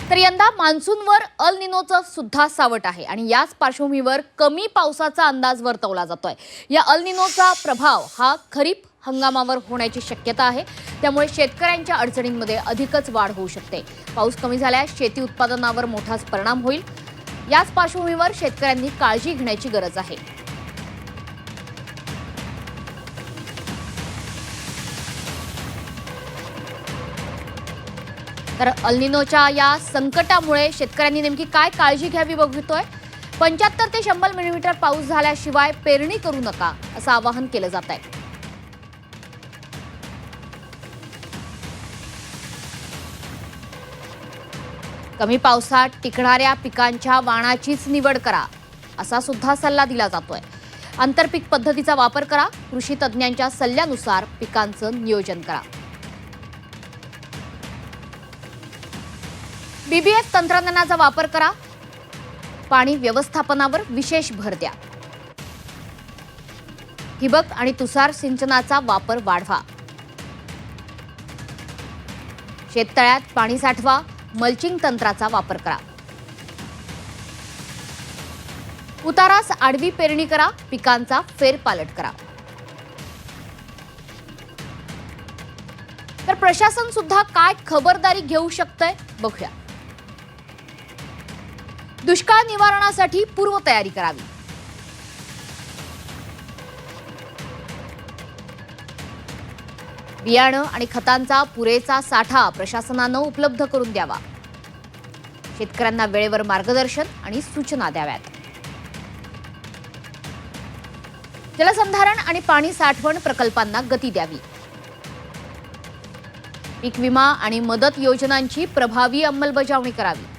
तर यंदा मान्सूनवर अल निनोचं सुद्धा सावट आहे आणि याच पार्श्वभूमीवर कमी पावसाचा अंदाज वर्तवला जातोय। या अल निनोचा प्रभाव हा खरीप हंगामावर होण्याची शक्यता आहे, त्यामुळे शेतकऱ्यांच्या अडचणींमध्ये अधिकच वाढ होऊ शकते। पाऊस कमी झाल्यास शेती उत्पादनावर मोठाच परिणाम होईल। याच पार्श्वभूमीवर शेतकऱ्यांनी काळजी घेण्याची गरज आहे। तर अल निनोच्या या संकटामुळे शेतकऱ्यांनी नेमकी काय काळजी घ्यावी बघतोय। 75 ते 100 मिलीमीटर पाऊस झाल्याशिवाय पेरणी करू नका असं आवाहन केलं जात आहे। कमी पावसात टिकणाऱ्या पिकांच्या वाणाचीच निवड करा असा सुद्धा सल्ला दिला जातोय। आंतरपीक पद्धतीचा वापर करा, कृषी तज्ञांच्या सल्ल्यानुसार पिकांचं नियोजन करा। बीबीएफ तंत्रज्ञानाचा वापर करा, पाणी व्यवस्थापनावर विशेष भर द्या। ठिबक आणि तुषार सिंचनाचा वापर वाढवा। शेततळ्यात पाणी साठवा, मल्चिंग तंत्राचा वापर करा। उतारास आडवी पेरणी करा, पिकांचा फेरपालट करा। तर प्रशासन सुद्धा काय खबरदारी घेऊ शकतंय बघूया। दुष्काळ निवारणासाठी पूर्वतयारी करावी। बियाणं आणि खतांचा पुरेसा साठा प्रशासनानं उपलब्ध करून द्यावा। शेतकऱ्यांना वेळेवर मार्गदर्शन आणि सूचना द्याव्यात। जलसंधारण आणि पाणी साठवण प्रकल्पांना गती द्यावी। पीक विमा आणि मदत योजनांची प्रभावी अंमलबजावणी करावी।